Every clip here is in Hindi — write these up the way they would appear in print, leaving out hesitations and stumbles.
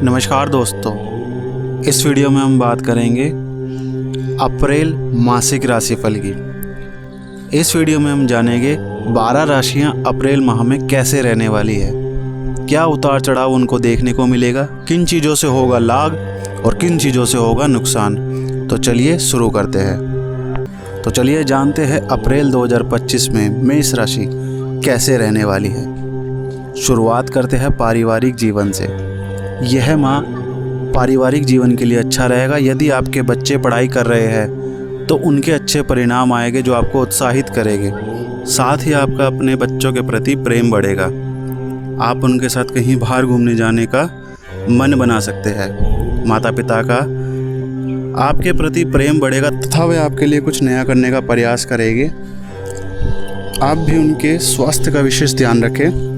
नमस्कार दोस्तों, इस वीडियो में हम बात करेंगे अप्रैल मासिक राशिफल की। इस वीडियो में हम जानेंगे 12 राशियां अप्रैल माह में कैसे रहने वाली है, क्या उतार चढ़ाव उनको देखने को मिलेगा, किन चीज़ों से होगा लाभ और किन चीज़ों से होगा नुकसान। तो चलिए शुरू करते हैं। तो चलिए जानते हैं अप्रैल 2025 में मेष राशि कैसे रहने वाली है। शुरुआत करते हैं पारिवारिक जीवन से। यह माह पारिवारिक जीवन के लिए अच्छा रहेगा। यदि आपके बच्चे पढ़ाई कर रहे हैं तो उनके अच्छे परिणाम आएंगे जो आपको उत्साहित करेंगे। साथ ही आपका अपने बच्चों के प्रति प्रेम बढ़ेगा। आप उनके साथ कहीं बाहर घूमने जाने का मन बना सकते हैं। माता पिता का आपके प्रति प्रेम बढ़ेगा तथा वे आपके लिए कुछ नया करने का प्रयास करेंगे। आप भी उनके स्वास्थ्य का विशेष ध्यान रखें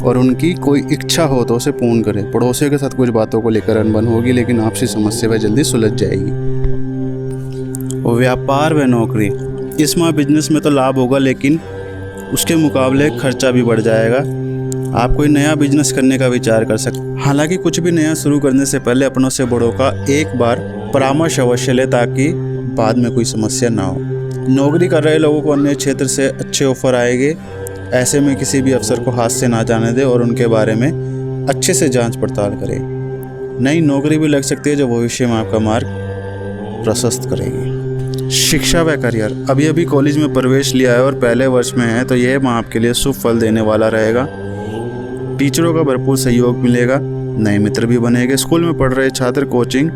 और उनकी कोई इच्छा हो तो उसे पूर्ण करें। पड़ोसियों के साथ कुछ बातों को लेकर अनबन होगी, लेकिन आपसी समस्या वह जल्दी सुलझ जाएगी। व्यापार व नौकरी, इस माह बिजनेस में तो लाभ होगा, लेकिन उसके मुकाबले खर्चा भी बढ़ जाएगा। आप कोई नया बिजनेस करने का विचार कर सकते हैं। हालांकि कुछ भी नया शुरू करने से पहले अपनों से बड़ों का एक बार परामर्श अवश्य लें ताकि बाद में कोई समस्या ना हो। नौकरी कर रहे लोगों को अन्य क्षेत्र से अच्छे ऑफर आएंगे। ऐसे में किसी भी अफसर को हाथ से ना जाने दें और उनके बारे में अच्छे से जांच पड़ताल करें। नई नौकरी भी लग सकती है जो भविष्य में आपका मार्ग प्रशस्त करेगी। शिक्षा व करियर, अभी कॉलेज में प्रवेश लिया है और पहले वर्ष में है तो यह माह आपके लिए शुभ फल देने वाला रहेगा। टीचरों का भरपूर सहयोग मिलेगा, नए मित्र भी बनेंगे। स्कूल में पढ़ रहे छात्र कोचिंग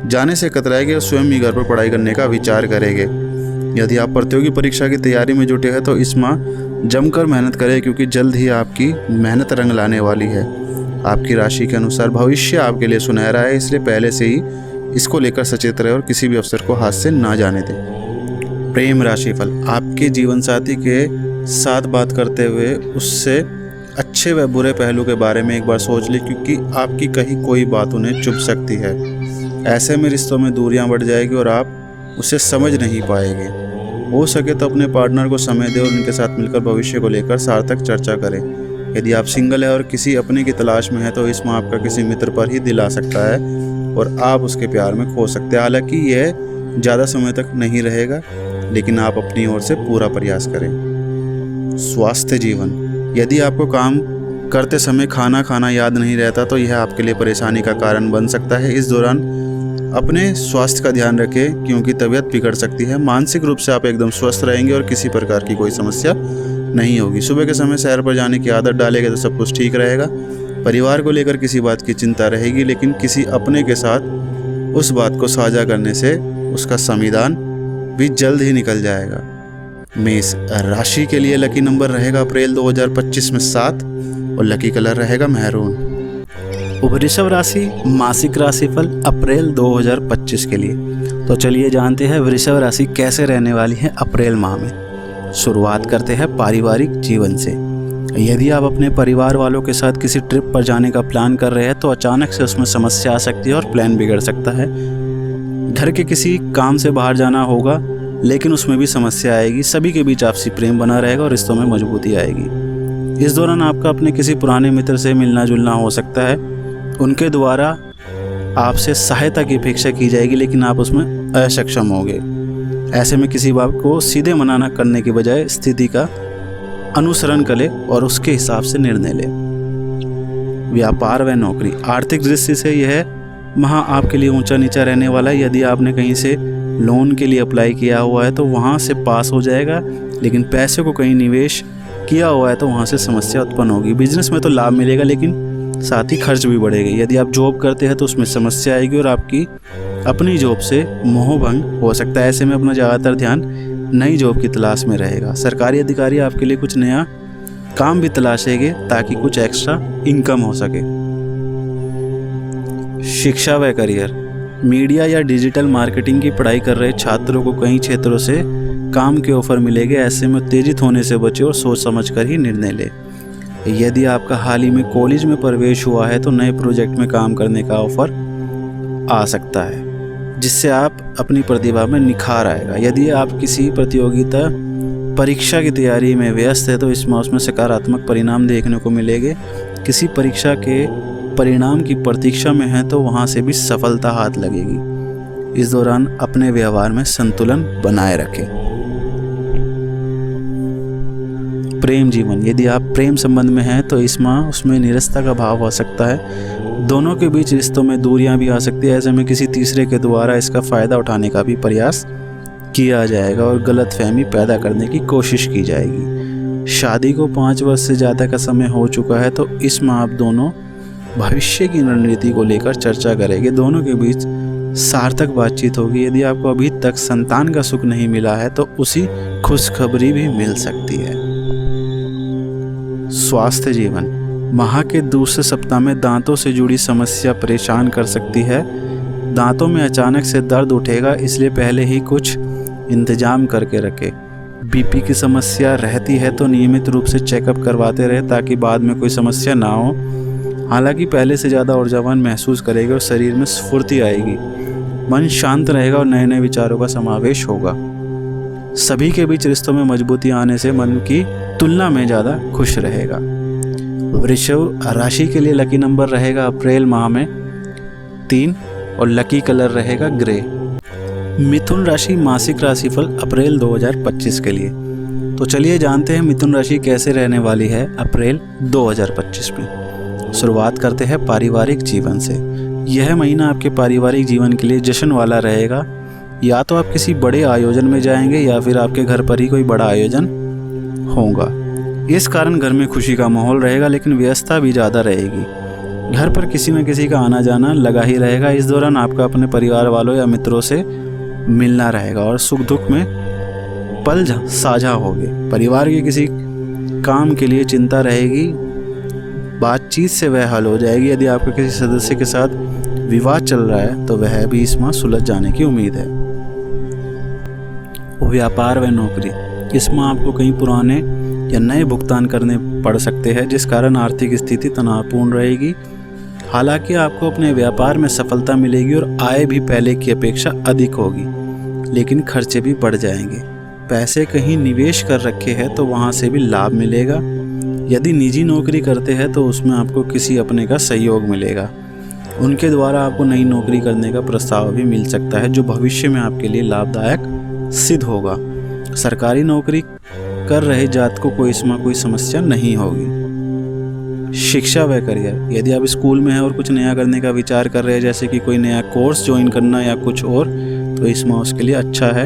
जाने से कतराएंगे और स्वयं ही घर पर पढ़ाई करने का विचार करेंगे। यदि आप प्रतियोगी परीक्षा की तैयारी में जुटे हैं तो इस माह जमकर मेहनत करें, क्योंकि जल्द ही आपकी मेहनत रंग लाने वाली है। आपकी राशि के अनुसार भविष्य आपके लिए सुनहरा है, इसलिए पहले से ही इसको लेकर सचेत रहे और किसी भी अवसर को हाथ से ना जाने दें। प्रेम राशिफल, आपके जीवन साथी के साथ बात करते हुए उससे अच्छे व बुरे पहलू के बारे में एक बार सोच लें, क्योंकि आपकी कहीं कोई बात उन्हें चुभ सकती है। ऐसे में रिश्तों में दूरियां बढ़ जाएगी और आप उसे समझ नहीं पाएंगे। हो सके तो अपने पार्टनर को समय दें और उनके साथ मिलकर भविष्य को लेकर सार्थक चर्चा करें। यदि आप सिंगल है और किसी अपने की तलाश में है तो इस माह आपका किसी मित्र पर ही दिल आ सकता है और आप उसके प्यार में खो सकते हैं। हालांकि यह ज़्यादा समय तक नहीं रहेगा, लेकिन आप अपनी ओर से पूरा प्रयास करें। स्वास्थ्य जीवन, यदि आपको काम करते समय खाना याद नहीं रहता तो यह आपके लिए परेशानी का कारण बन सकता है। इस दौरान अपने स्वास्थ्य का ध्यान रखें, क्योंकि तबीयत बिगड़ सकती है। मानसिक रूप से आप एकदम स्वस्थ रहेंगे और किसी प्रकार की कोई समस्या नहीं होगी। सुबह के समय सैर पर जाने की आदत डालेंगे तो सब कुछ ठीक रहेगा। परिवार को लेकर किसी बात की चिंता रहेगी, लेकिन किसी अपने के साथ उस बात को साझा करने से उसका समाधान भी जल्द ही निकल जाएगा। मेष राशि के लिए लकी नंबर रहेगा अप्रैल 2025 में 7 और लकी कलर रहेगा मैरून। वृषभ राशि मासिक राशिफल अप्रैल 2025 के लिए। तो चलिए जानते हैं वृषभ राशि कैसे रहने वाली है अप्रैल माह में। शुरुआत करते हैं पारिवारिक जीवन से। यदि आप अपने परिवार वालों के साथ किसी ट्रिप पर जाने का प्लान कर रहे हैं तो अचानक से उसमें समस्या आ सकती है और प्लान बिगड़ सकता है। घर के किसी काम से बाहर जाना होगा, लेकिन उसमें भी समस्या आएगी। सभी के बीच आपसी प्रेम बना रहेगा और रिश्तों में मजबूती आएगी। इस दौरान आपका अपने किसी पुराने मित्र से मिलना जुलना हो सकता है। उनके द्वारा आपसे सहायता की अपेक्षा की जाएगी, लेकिन आप उसमें असक्षम होंगे। ऐसे में किसी बात को सीधे मना न करने के बजाय स्थिति का अनुसरण करें और उसके हिसाब से निर्णय लें। व्यापार व नौकरी, आर्थिक दृष्टि से यह माह आपके लिए ऊंचा नीचा रहने वाला है। यदि आपने कहीं से लोन के लिए अप्लाई किया हुआ है तो वहां से पास हो जाएगा, लेकिन पैसे को कहीं निवेश किया हुआ है तो वहां से समस्या उत्पन्न होगी। बिजनेस में तो लाभ मिलेगा, लेकिन साथ ही खर्च भी बढ़ेगा। यदि आप जॉब करते हैं तो उसमें समस्या आएगी और आपकी अपनी जॉब से मोहभंग हो सकता है। ऐसे में अपना ज़्यादातर ध्यान नई जॉब की तलाश में रहेगा। सरकारी अधिकारी आपके लिए कुछ नया काम भी तलाशेंगे ताकि कुछ एक्स्ट्रा इनकम हो सके। शिक्षा व करियर, मीडिया या डिजिटल मार्केटिंग की पढ़ाई कर रहे छात्रों को कई क्षेत्रों से काम के ऑफर मिलेंगे। ऐसे में उत्तेजित होने से बचे और सोच समझकर ही निर्णय लें। यदि आपका हाल ही में कॉलेज में प्रवेश हुआ है तो नए प्रोजेक्ट में काम करने का ऑफर आ सकता है, जिससे आप अपनी प्रतिभा में निखार आएगा। यदि आप किसी प्रतियोगिता परीक्षा की तैयारी में व्यस्त है तो इस माह में सकारात्मक परिणाम देखने को मिलेंगे। किसी परीक्षा के परिणाम की प्रतीक्षा में हैं तो वहाँ से भी सफलता हाथ लगेगी। इस दौरान अपने व्यवहार में संतुलन बनाए रखें। प्रेम जीवन, यदि आप प्रेम संबंध में हैं तो इस माह उसमें निरस्ता का भाव हो सकता है। दोनों के बीच रिश्तों में दूरियां भी आ सकती है। ऐसे में किसी तीसरे के द्वारा इसका फ़ायदा उठाने का भी प्रयास किया जाएगा और गलतफहमी पैदा करने की कोशिश की जाएगी। शादी को 5 वर्ष से ज़्यादा का समय हो चुका है तो इस माह आप दोनों भविष्य की रणनीति को लेकर चर्चा करेंगे। दोनों के बीच सार्थक बातचीत होगी। यदि आपको अभी तक संतान का सुख नहीं मिला है तो उसी खुशखबरी भी मिल सकती है। स्वास्थ्य जीवन, माह के दूसरे सप्ताह में दांतों से जुड़ी समस्या परेशान कर सकती है। दांतों में अचानक से दर्द उठेगा, इसलिए पहले ही कुछ इंतजाम करके रखें। बीपी की समस्या रहती है तो नियमित रूप से चेकअप करवाते रहे ताकि बाद में कोई समस्या ना हो। हालांकि पहले से ज़्यादा ऊर्जावान महसूस करेंगे और शरीर में स्फूर्ति आएगी। मन शांत रहेगा और नए नए विचारों का समावेश होगा। सभी के बीच रिश्तों में मजबूती आने से मन की तुलना में ज़्यादा खुश रहेगा। वृषभ राशि के लिए लकी नंबर रहेगा अप्रैल माह में 3 और लकी कलर रहेगा ग्रे। मिथुन राशि मासिक राशिफल अप्रैल 2025 के लिए। तो चलिए जानते हैं मिथुन राशि कैसे रहने वाली है अप्रैल 2025 में। शुरुआत करते हैं पारिवारिक जीवन से। यह महीना आपके पारिवारिक जीवन के लिए जश्न वाला रहेगा। या तो आप किसी बड़े आयोजन में जाएंगे या फिर आपके घर पर ही कोई बड़ा आयोजन होगा। इस कारण घर में खुशी का माहौल रहेगा, लेकिन व्यस्तता भी ज़्यादा रहेगी। घर पर किसी न किसी का आना जाना लगा ही रहेगा। इस दौरान आपका अपने परिवार वालों या मित्रों से मिलना रहेगा और सुख दुख में पल साझा होंगे। परिवार के किसी काम के लिए चिंता रहेगी, बातचीत से वह हल हो जाएगी। यदि आपके किसी सदस्य के साथ विवाद चल रहा है तो वह भी इस माह सुलझ जाने की उम्मीद है। व्यापार व नौकरी, इस माह आपको कई पुराने या नए भुगतान करने पड़ सकते हैं, जिस कारण आर्थिक स्थिति तनावपूर्ण रहेगी। हालांकि आपको अपने व्यापार में सफलता मिलेगी और आय भी पहले की अपेक्षा अधिक होगी, लेकिन खर्चे भी बढ़ जाएंगे। पैसे कहीं निवेश कर रखे हैं तो वहां से भी लाभ मिलेगा। यदि निजी नौकरी करते हैं तो उसमें आपको किसी अपने का सहयोग मिलेगा। उनके द्वारा आपको नई नौकरी करने का प्रस्ताव भी मिल सकता है, जो भविष्य में आपके लिए लाभदायक सिद्ध होगा। सरकारी नौकरी कर रहे जातकों को इसमें कोई समस्या नहीं होगी। शिक्षा व करियर, यदि आप स्कूल में हैं और कुछ नया करने का विचार कर रहे हैं, जैसे कि कोई नया कोर्स ज्वाइन करना या कुछ और, तो इस माह उसके लिए अच्छा है।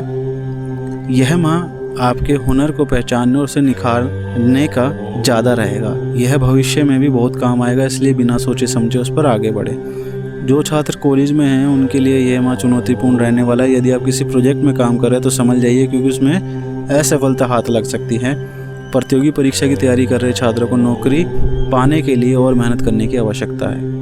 यह माह आपके हुनर को पहचानने और उसे निखारने का ज़्यादा रहेगा। यह भविष्य में भी बहुत काम आएगा, इसलिए बिना सोचे समझे उस पर आगे बढ़े। जो छात्र कॉलेज में हैं उनके लिए यह माह चुनौतीपूर्ण रहने वाला है। यदि आप किसी प्रोजेक्ट में काम कर रहे हैं तो समझ जाइए, क्योंकि उसमें असफलता हाथ लग सकती है। प्रतियोगी परीक्षा की तैयारी कर रहे छात्रों को नौकरी पाने के लिए और मेहनत करने की आवश्यकता है।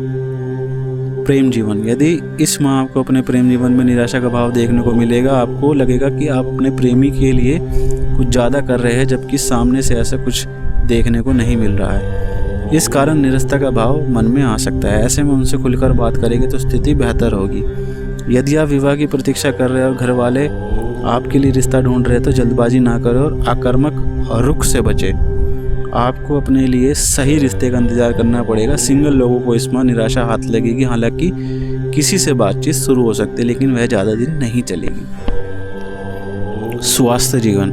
प्रेम जीवन, यदि इस माह आपको अपने प्रेम जीवन में निराशा का भाव देखने को मिलेगा, आपको लगेगा कि आप अपने प्रेमी के लिए कुछ ज़्यादा कर रहे हैं, जबकि सामने से ऐसा कुछ देखने को नहीं मिल रहा है। इस कारण निरस्ता का भाव मन में आ सकता है। ऐसे में उनसे खुलकर बात करेंगे तो स्थिति बेहतर होगी। यदि आप विवाह की प्रतीक्षा कर रहे हैं और घर वाले आपके लिए रिश्ता ढूंढ रहे हैं तो जल्दबाजी ना करें और आक्रामक रुख से बचें। आपको अपने लिए सही रिश्ते का इंतजार करना पड़ेगा। सिंगल लोगों को इस माह निराशा हाथ लगेगी। हालांकि किसी से बातचीत शुरू हो सकती है, लेकिन वह ज़्यादा दिन नहीं चलेगी। स्वास्थ्य जीवन,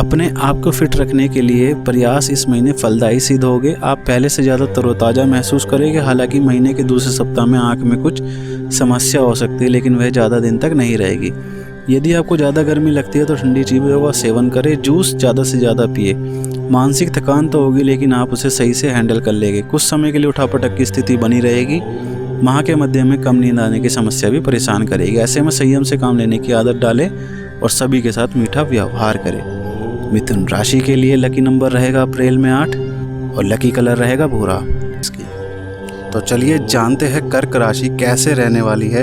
अपने आप को फिट रखने के लिए प्रयास इस महीने फलदायी सिद्ध होंगे। आप पहले से ज़्यादा तरोताज़ा महसूस करेंगे। हालांकि महीने के दूसरे सप्ताह में आँख में कुछ समस्या हो सकती है, लेकिन वह ज़्यादा दिन तक नहीं रहेगी। यदि आपको ज़्यादा गर्मी लगती है तो ठंडी चीज़ों का सेवन करें। जूस ज़्यादा से ज़्यादा पिए। मानसिक थकान तो होगी, लेकिन आप उसे सही से हैंडल कर लेंगे। कुछ समय के लिए उठापटक की स्थिति बनी रहेगी। माह के मध्य में कम नींद आने की समस्या भी परेशान करेगी। ऐसे में संयम से काम लेने की आदत डालें और सभी के साथ मीठा व्यवहार करें। मिथुन राशि के लिए लकी नंबर रहेगा अप्रैल में 8 और लकी कलर रहेगा भूरा। तो चलिए जानते हैं कर्क राशि कैसे रहने वाली है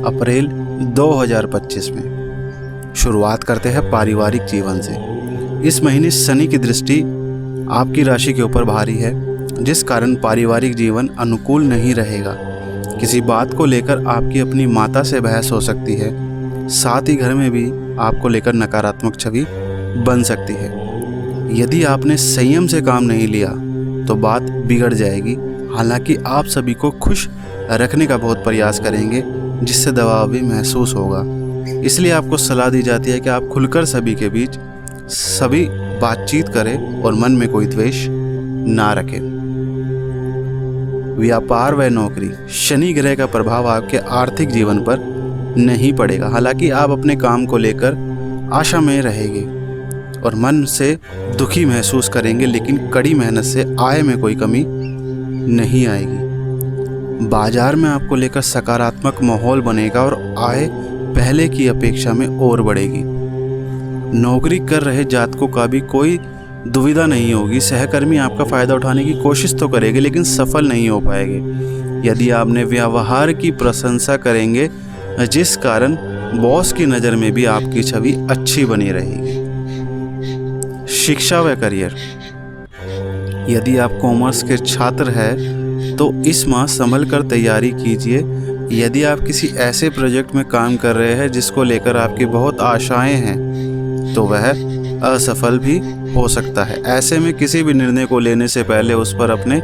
अप्रैल 2025 में। शुरुआत करते हैं पारिवारिक जीवन से। इस महीने शनि की दृष्टि आपकी राशि के ऊपर भारी है, जिस कारण पारिवारिक जीवन अनुकूल नहीं रहेगा। किसी बात को लेकर आपकी अपनी माता से बहस हो सकती है। साथ ही घर में भी आपको लेकर नकारात्मक छवि बन सकती है। यदि आपने संयम से काम नहीं लिया तो बात बिगड़ जाएगी। हालांकि आप सभी को खुश रखने का बहुत प्रयास करेंगे, जिससे दबाव भी महसूस होगा। इसलिए आपको सलाह दी जाती है कि आप खुलकर सभी के बीच सभी बातचीत करें और मन में कोई द्वेष ना रखें। व्यापार व नौकरी, शनि ग्रह का प्रभाव आपके आर्थिक जीवन पर नहीं पड़ेगा। हालांकि आप अपने काम को लेकर आशा में रहेंगे और मन से दुखी महसूस करेंगे, लेकिन कड़ी मेहनत से आय में कोई कमी नहीं आएगी। बाजार में आपको लेकर सकारात्मक माहौल बनेगा और आय पहले की अपेक्षा में और बढ़ेगी। नौकरी कर रहे जातकों का भी कोई दुविधा नहीं होगी। सहकर्मी आपका फ़ायदा उठाने की कोशिश तो करेंगे, लेकिन सफल नहीं हो पाएंगे। यदि आपने व्यवहार की प्रशंसा करेंगे, जिस कारण बॉस की नज़र में भी आपकी छवि अच्छी बनी रहेगी। शिक्षा व करियर, यदि आप कॉमर्स के छात्र हैं तो इस माह संभल कर तैयारी कीजिए। यदि आप किसी ऐसे प्रोजेक्ट में काम कर रहे हैं जिसको लेकर आपकी बहुत आशाएं हैं, तो वह असफल भी हो सकता है। ऐसे में किसी भी निर्णय को लेने से पहले उस पर अपने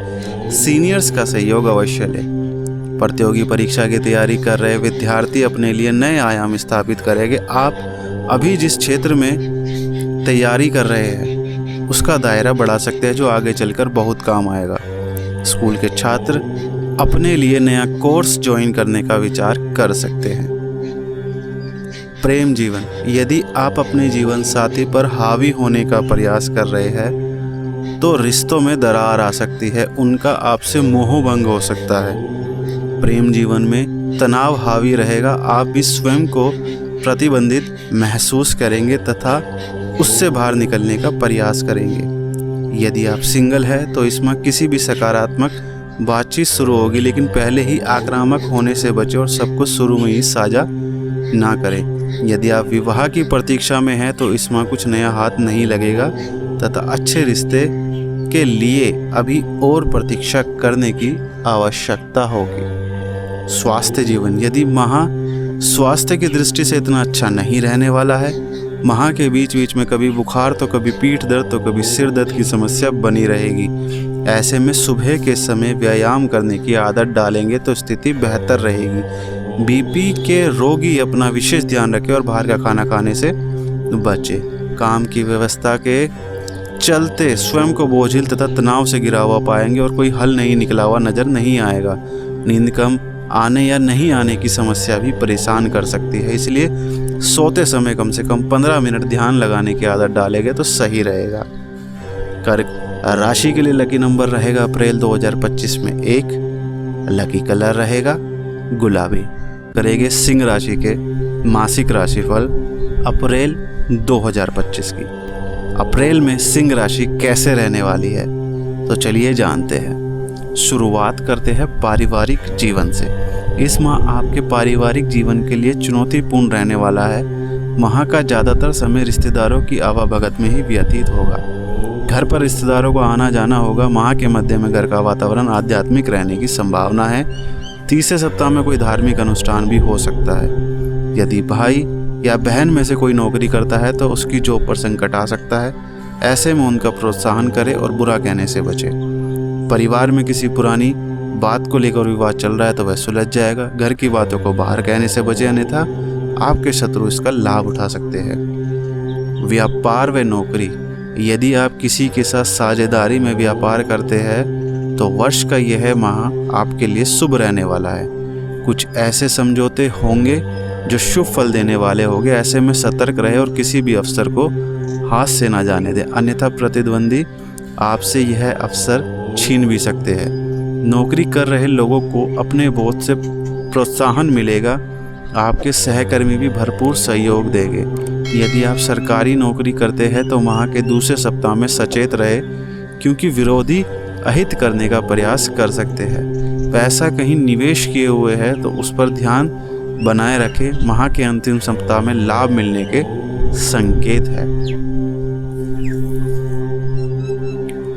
सीनियर्स का सहयोग अवश्य लें। प्रतियोगी परीक्षा की तैयारी कर रहे विद्यार्थी अपने लिए नए आयाम स्थापित करेंगे। आप अभी जिस क्षेत्र में तैयारी कर रहे हैं उसका दायरा बढ़ा सकते हैं, जो आगे चलकर बहुत काम आएगा। स्कूल के छात्र अपने लिए नया कोर्स ज्वाइन करने का विचार कर सकते हैं। प्रेम जीवन, यदि आप अपने जीवन साथी पर हावी होने का प्रयास कर रहे हैं तो रिश्तों में दरार आ सकती है, उनका आपसे मोहभंग हो सकता है। प्रेम जीवन में तनाव हावी रहेगा, आप भी स्वयं को प्रतिबंधित महसूस करेंगे तथा उससे बाहर निकलने का प्रयास करेंगे। यदि आप सिंगल हैं तो इसमें किसी भी सकारात्मक बातचीत शुरू होगी, लेकिन पहले ही आक्रामक होने से बचें और सब कुछ शुरू में ही साझा ना करें। यदि आप विवाह की प्रतीक्षा में हैं तो इसमें कुछ नया हाथ नहीं लगेगा तथा अच्छे रिश्ते के लिए अभी और प्रतीक्षा करने की आवश्यकता होगी। स्वास्थ्य जीवन, यदि माह स्वास्थ्य की दृष्टि से इतना अच्छा नहीं रहने वाला है। माह के बीच बीच में कभी बुखार तो कभी पीठ दर्द तो कभी सिर दर्द की समस्या बनी रहेगी। ऐसे में सुबह के समय व्यायाम करने की आदत डालेंगे तो स्थिति बेहतर रहेगी। बीपी के रोगी अपना विशेष ध्यान रखें और बाहर का खाना खाने से बचें। काम की व्यवस्था के चलते स्वयं को बोझिल तथा तनाव से घिरा हुआ पाएंगे और कोई हल नहीं निकला हुआ नजर नहीं आएगा। नींद कम आने या नहीं आने की समस्या भी परेशान कर सकती है, इसलिए सोते समय कम से कम 15 मिनट ध्यान लगाने की आदत डालेंगे तो सही रहेगा। कर्क राशि के लिए लकी नंबर रहेगा अप्रैल 2025 में 1, लकी कलर रहेगा गुलाबी। करेंगे सिंह राशि के मासिक राशिफल अप्रैल 2025 की। अप्रैल में सिंह राशि कैसे रहने वाली है, तो चलिए जानते हैं। शुरुआत करते हैं पारिवारिक जीवन से। इस माह आपके पारिवारिक जीवन के लिए चुनौतीपूर्ण रहने वाला है। माह का ज़्यादातर समय रिश्तेदारों की आवाभगत में ही व्यतीत होगा। घर पर रिश्तेदारों को आना जाना होगा। माह के मध्य में घर का वातावरण आध्यात्मिक रहने की संभावना है। तीसरे सप्ताह में कोई धार्मिक अनुष्ठान भी हो सकता है। यदि भाई या बहन में से कोई नौकरी करता है तो उसकी जॉब पर संकट आ सकता है। ऐसे में उनका प्रोत्साहन करें और बुरा कहने से बचें। परिवार में किसी पुरानी बात को लेकर विवाद चल रहा है तो वह सुलझ जाएगा। घर की बातों को बाहर कहने से बचें, अन्यथा आपके शत्रु इसका लाभ उठा सकते हैं। व्यापार व नौकरी, यदि आप किसी के साथ साझेदारी में व्यापार करते हैं तो वर्ष का यह माह आपके लिए शुभ रहने वाला है। कुछ ऐसे समझौते होंगे जो शुभ फल देने वाले होंगे। ऐसे में सतर्क रहे और किसी भी अवसर को हाथ से ना जाने दें, अन्यथा प्रतिद्वंदी आपसे यह अवसर छीन भी सकते हैं। नौकरी कर रहे लोगों को अपने बॉस से प्रोत्साहन मिलेगा। आपके सहकर्मी भी भरपूर सहयोग देंगे। यदि आप सरकारी नौकरी करते हैं तो माह के दूसरे सप्ताह में सचेत रहे, क्योंकि विरोधी अहित करने का प्रयास कर सकते हैं। पैसा कहीं निवेश किए हुए है तो उस पर ध्यान बनाए रखें। माह के अंतिम सप्ताह में लाभ मिलने के संकेत है।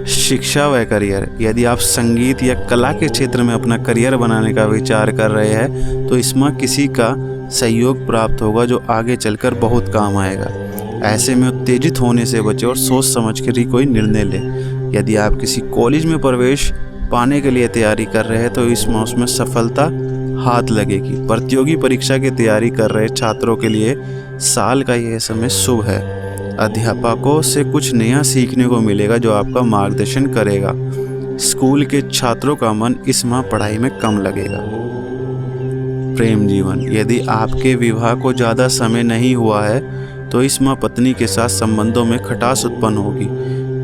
शिक्षा व करियर, यदि आप संगीत या कला के क्षेत्र में अपना करियर बनाने का विचार कर रहे हैं तो इसमें किसी का सहयोग प्राप्त होगा जो आगे चलकर बहुत काम आएगा। ऐसे में उत्तेजित होने से बचें और सोच समझ कर ही कोई निर्णय लें। यदि आप किसी कॉलेज में प्रवेश पाने के लिए तैयारी कर रहे हैं तो इस माह उसमें सफलता हाथ लगेगी। प्रतियोगी परीक्षा की तैयारी कर रहे छात्रों के लिए साल का यह समय शुभ है। अध्यापकों से कुछ नया सीखने को मिलेगा जो आपका मार्गदर्शन करेगा। स्कूल के छात्रों का मन इस माह पढ़ाई में कम लगेगा। प्रेम जीवन, यदि आपके विवाह को ज़्यादा समय नहीं हुआ है तो इस माह पत्नी के साथ संबंधों में खटास उत्पन्न होगी।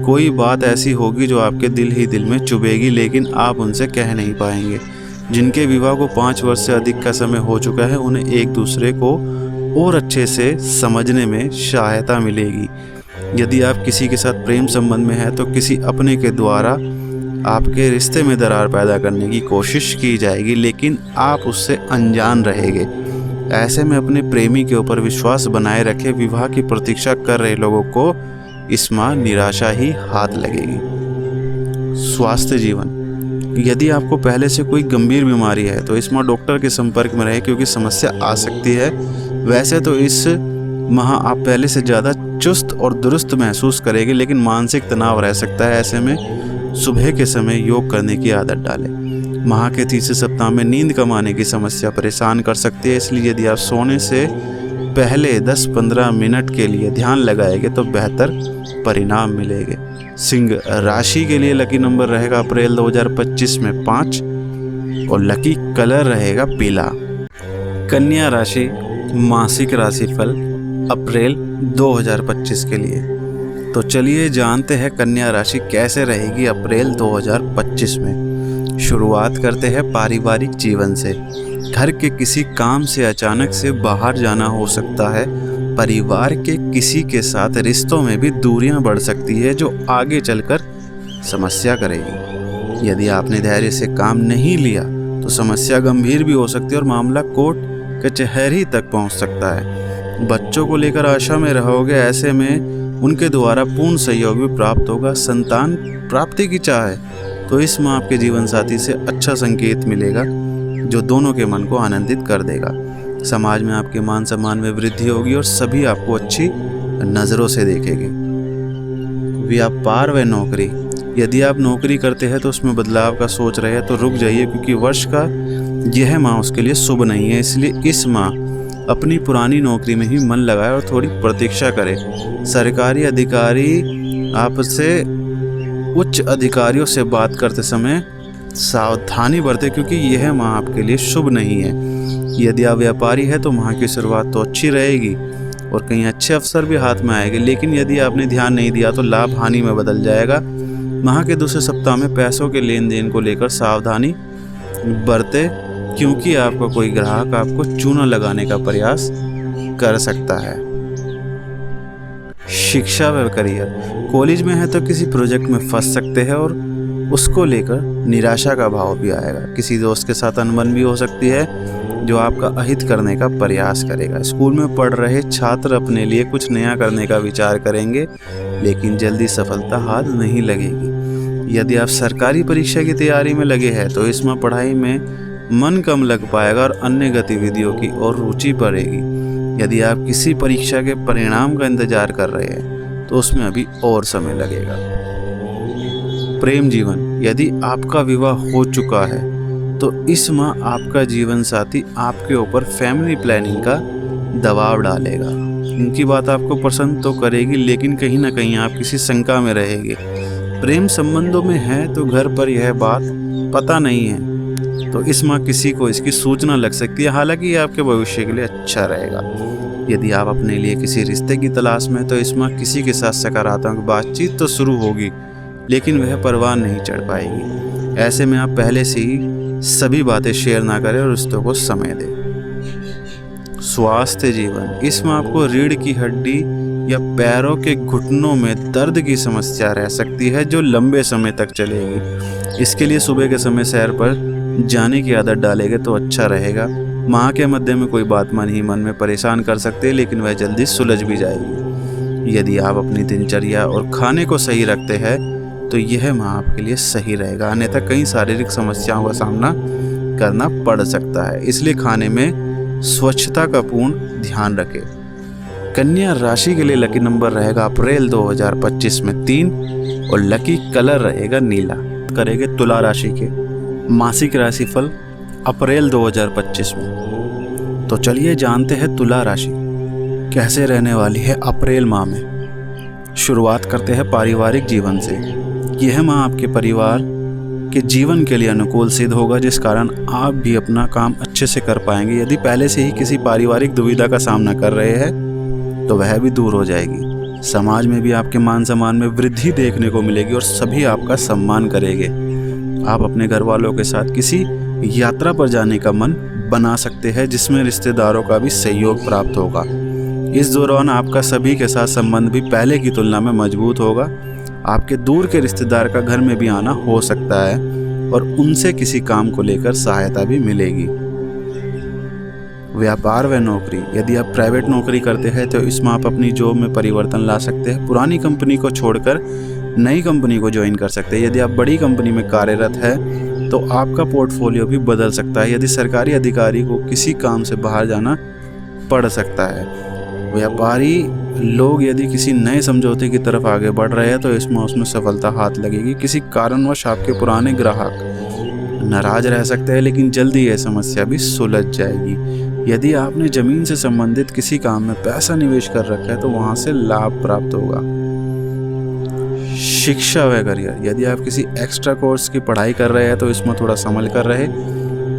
कोई बात ऐसी होगी जो आपके दिल ही दिल में चुभेगी, लेकिन आप उनसे कह नहीं पाएंगे। जिनके विवाह को 5 वर्ष से अधिक का समय हो चुका है उन्हें एक दूसरे को और अच्छे से समझने में सहायता मिलेगी। यदि आप किसी के साथ प्रेम संबंध में हैं तो किसी अपने के द्वारा आपके रिश्ते में दरार पैदा करने की कोशिश की जाएगी, लेकिन आप उससे अनजान रहेंगे। ऐसे में अपने प्रेमी के ऊपर विश्वास बनाए रखें। विवाह की प्रतीक्षा कर रहे लोगों को इस माह निराशा ही हाथ लगेगी। स्वास्थ्य जीवन, यदि आपको पहले से कोई गंभीर बीमारी है तो इस माह डॉक्टर के संपर्क में रहे क्योंकि समस्या आ सकती है। वैसे तो इस माह आप पहले से ज़्यादा चुस्त और दुरुस्त महसूस करेंगे, लेकिन मानसिक तनाव रह सकता है। ऐसे में सुबह के समय योग करने की आदत डालें। माह के तीसरे सप्ताह में नींद कम आने की समस्या परेशान कर सकती है, इसलिए यदि आप सोने से पहले 10-15 मिनट के लिए ध्यान लगाएंगे तो बेहतर परिणाम मिलेंगे। सिंह राशि के लिए लकी नंबर रहेगा अप्रैल 2025 में 5 और लकी कलर रहेगा पीला। कन्या राशि मासिक राशिफल अप्रैल 2025 के लिए। तो चलिए जानते हैं कन्या राशि कैसे रहेगी अप्रैल 2025 में। शुरुआत करते हैं पारिवारिक जीवन से। घर के किसी काम से अचानक से बाहर जाना हो सकता है। परिवार के किसी के साथ रिश्तों में भी दूरियां बढ़ सकती है जो आगे चलकर समस्या करेगी। यदि आपने धैर्य से काम नहीं लिया तो समस्या गंभीर भी हो सकती है और मामला कोर्ट कचहरी तक पहुंच सकता है। बच्चों को लेकर आशा में रहोगे, ऐसे में उनके द्वारा पूर्ण सहयोग भी प्राप्त होगा। संतान प्राप्ति की चाह है तो इस माह आपके जीवन साथी से अच्छा संकेत मिलेगा जो दोनों के मन को आनंदित कर देगा। समाज में आपके मान सम्मान में वृद्धि होगी और सभी आपको अच्छी नज़रों से देखेंगे। व्यापार व नौकरी, यदि आप नौकरी करते हैं तो उसमें बदलाव का सोच रहे हैं तो रुक जाइए, क्योंकि वर्ष का यह माह उसके लिए शुभ नहीं है। इसलिए इस माह अपनी पुरानी नौकरी में ही मन लगाए और थोड़ी प्रतीक्षा करें। सरकारी अधिकारी आपसे उच्च अधिकारियों से बात करते समय सावधानी बरतें, क्योंकि यह माह आपके लिए शुभ नहीं है। यदि आप व्यापारी है तो माह की शुरुआत तो अच्छी रहेगी और कहीं अच्छे अवसर भी हाथ में आएंगे, लेकिन यदि आपने ध्यान नहीं दिया तो लाभ हानि में बदल जाएगा। माह के दूसरे सप्ताह में पैसों के लेन देन को लेकर सावधानी बरते, क्योंकि आपका कोई ग्राहक आपको चूना लगाने का प्रयास कर सकता है। शिक्षा व करियर, कॉलेज में है तो किसी प्रोजेक्ट में फंस सकते हैं और उसको लेकर निराशा का भाव भी आएगा। किसी दोस्त के साथ अनबन भी हो सकती है जो आपका अहित करने का प्रयास करेगा। स्कूल में पढ़ रहे छात्र अपने लिए कुछ नया करने का विचार करेंगे, लेकिन जल्दी सफलता हाथ नहीं लगेगी। यदि आप सरकारी परीक्षा की तैयारी में लगे हैं तो इसमें पढ़ाई में मन कम लग पाएगा और अन्य गतिविधियों की ओर रुचि बढ़ेगी। यदि आप किसी परीक्षा के परिणाम का इंतजार कर रहे हैं तो उसमें अभी और समय लगेगा। प्रेम जीवन, यदि आपका विवाह हो चुका है तो इस माह आपका जीवन साथी आपके ऊपर फैमिली प्लानिंग का दबाव डालेगा। उनकी बात आपको पसंद तो करेगी, लेकिन कहीं ना कहीं आप किसी शंका में रहेंगे। प्रेम संबंधों में है तो घर पर यह बात पता नहीं है तो इस माह किसी को इसकी सूचना लग सकती है। हालांकि ये आपके भविष्य के लिए अच्छा रहेगा। यदि आप अपने लिए किसी रिश्ते की तलाश में तो इस माह किसी के साथ सकारात्मक बातचीत तो शुरू होगी, लेकिन वह परवान नहीं चढ़ पाएगी। ऐसे में आप पहले से ही सभी बातें शेयर ना करें और रिश्तों को समय दें। स्वास्थ्य जीवन, इसमें आपको रीढ़ की हड्डी या पैरों के घुटनों में दर्द की समस्या रह सकती है जो लंबे समय तक चलेगी। इसके लिए सुबह के समय सैर पर जाने की आदत डालेंगे तो अच्छा रहेगा। माह के मध्य में कोई बात मन ही मन में परेशान कर सकते हैं, लेकिन वह जल्दी सुलझ भी जाएगी। यदि आप अपनी दिनचर्या और खाने को सही रखते हैं तो यह माह आपके लिए सही रहेगा, अन्यथा कई शारीरिक समस्याओं का सामना करना पड़ सकता है। इसलिए खाने में स्वच्छता का पूर्ण ध्यान रखें। कन्या राशि के लिए लकी नंबर रहेगा अप्रैल 2025 में 3 और लकी कलर रहेगा नीला। बात करेंगे तुला राशि के मासिक राशिफल अप्रैल 2025 में। तो चलिए जानते हैं तुला राशि कैसे रहने वाली है अप्रैल माह में। शुरुआत करते हैं पारिवारिक जीवन से। यह माह आपके परिवार के जीवन के लिए अनुकूल सिद्ध होगा, जिस कारण आप भी अपना काम अच्छे से कर पाएंगे। यदि पहले से ही किसी पारिवारिक दुविधा का सामना कर रहे हैं तो वह भी दूर हो जाएगी। समाज में भी आपके मान सम्मान में वृद्धि देखने को मिलेगी और सभी आपका सम्मान करेंगे। आप अपने घर वालों के साथ किसी यात्रा पर जाने का मन बना सकते हैं, जिसमें रिश्तेदारों का भी सहयोग प्राप्त होगा। इस दौरान आपका सभी के साथ संबंध भी पहले की तुलना में मजबूत होगा। आपके दूर के रिश्तेदार का घर में भी आना हो सकता है और उनसे किसी काम को लेकर सहायता भी मिलेगी। व्यापार व नौकरी, यदि आप प्राइवेट नौकरी करते हैं तो इसमें आप अपनी जॉब में परिवर्तन ला सकते हैं। पुरानी कंपनी को छोड़कर नई कंपनी को ज्वाइन कर सकते हैं। यदि आप बड़ी कंपनी में कार्यरत है तो आपका पोर्टफोलियो भी बदल सकता है। यदि सरकारी अधिकारी को किसी काम से बाहर जाना पड़ सकता है। व्यापारी लोग यदि किसी नए समझौते की तरफ आगे बढ़ रहे हैं तो उसमें सफलता हाथ लगेगी। किसी कारणवश आपके पुराने ग्राहक नाराज रह सकते हैं, लेकिन जल्दी यह समस्या भी सुलझ जाएगी। यदि आपने जमीन से संबंधित किसी काम में पैसा निवेश कर रखा है तो वहां से लाभ प्राप्त होगा। शिक्षा व करियर, यदि आप किसी एक्स्ट्रा कोर्स की पढ़ाई कर रहे हैं तो इसमें थोड़ा संभल कर रहे,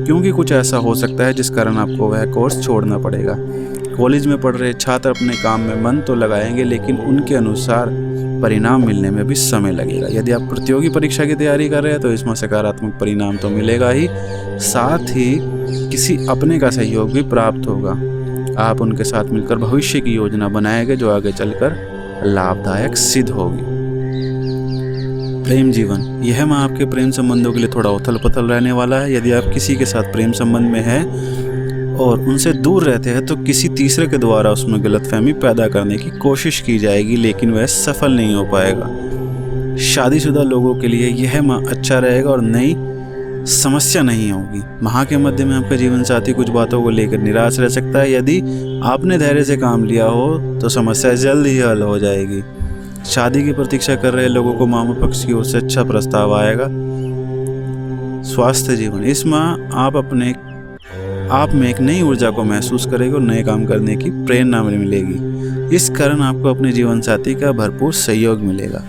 क्योंकि कुछ ऐसा हो सकता है जिस कारण आपको वह कोर्स छोड़ना पड़ेगा। कॉलेज में पढ़ रहे छात्र अपने काम में मन तो लगाएंगे, लेकिन उनके अनुसार परिणाम मिलने में भी समय लगेगा। यदि आप प्रतियोगी परीक्षा की तैयारी कर रहे हैं तो इसमें सकारात्मक परिणाम तो मिलेगा ही, साथ ही किसी अपने का सहयोग भी प्राप्त होगा। आप उनके साथ मिलकर भविष्य की योजना बनाएंगे जो आगे चलकर लाभदायक सिद्ध होगी। प्रेम जीवन, यह माह आपके प्रेम संबंधों के लिए थोड़ा उथल पुथल रहने वाला है। यदि आप किसी के साथ प्रेम संबंध में हैं और उनसे दूर रहते हैं तो किसी तीसरे के द्वारा उसमें गलतफहमी पैदा करने की कोशिश की जाएगी, लेकिन वह सफल नहीं हो पाएगा। शादीशुदा लोगों के लिए यह माह अच्छा रहेगा और नई समस्या नहीं होगी। माह के मध्य में आपका जीवन साथी कुछ बातों को लेकर निराश रह सकता है। यदि आपने धैर्य से काम लिया हो तो समस्या जल्द ही हल हो जाएगी। शादी की प्रतीक्षा कर रहे लोगों को मामा पक्ष की ओर से अच्छा प्रस्ताव आएगा। स्वास्थ्य जीवन, इस माह आप में एक नई ऊर्जा को महसूस करेंगे और नए काम करने की प्रेरणा मिलेगी। इस कारण आपको अपने जीवन साथी का भरपूर सहयोग मिलेगा।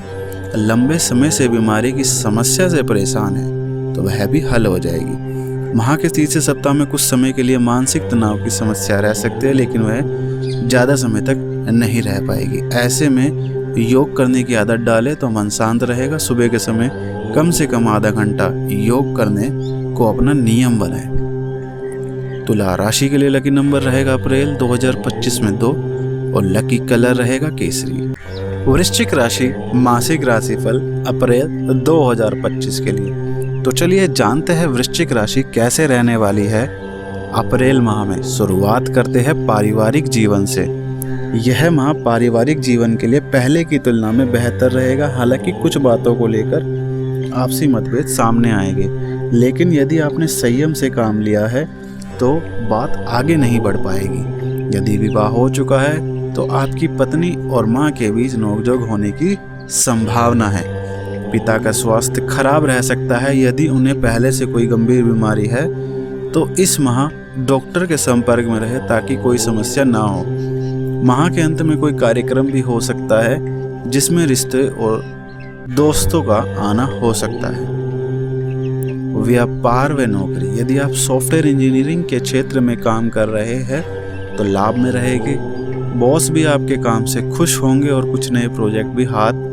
लंबे समय से बीमारी की समस्या से परेशान है तो वह भी हल हो जाएगी। माह के तीसरे सप्ताह में कुछ समय के लिए मानसिक तनाव की समस्या रह सकती है, लेकिन वह ज़्यादा समय तक नहीं रह पाएगी। ऐसे में योग करने की आदत डालें तो मन शांत रहेगा। सुबह के समय कम से कम आधा घंटा योग करने को अपना नियम बनाएं। तुला राशि के लिए लकी नंबर रहेगा अप्रैल 2025 में 2 और लकी कलर रहेगा केसरी। वृश्चिक राशि मासिक राशिफल अप्रैल 2025 के लिए। तो चलिए जानते हैं वृश्चिक राशि कैसे रहने वाली है अप्रैल माह में। शुरुआत करते हैं पारिवारिक जीवन से। यह माह पारिवारिक जीवन के लिए पहले की तुलना में बेहतर रहेगा। हालांकि कुछ बातों को लेकर आपसी मतभेद सामने आएंगे, लेकिन यदि आपने संयम से काम लिया है तो बात आगे नहीं बढ़ पाएगी। यदि विवाह हो चुका है तो आपकी पत्नी और मां के बीच नोकझोंक होने की संभावना है। पिता का स्वास्थ्य खराब रह सकता है। यदि उन्हें पहले से कोई गंभीर बीमारी है तो इस माह डॉक्टर के संपर्क में रहे ताकि कोई समस्या ना हो। माह के अंत में कोई कार्यक्रम भी हो सकता है जिसमें रिश्ते और दोस्तों का आना हो सकता है। व्यापार व नौकरी, यदि आप सॉफ्टवेयर इंजीनियरिंग के क्षेत्र में काम कर रहे हैं तो लाभ में रहेंगे। बॉस भी आपके काम से खुश होंगे और कुछ नए प्रोजेक्ट भी हाथ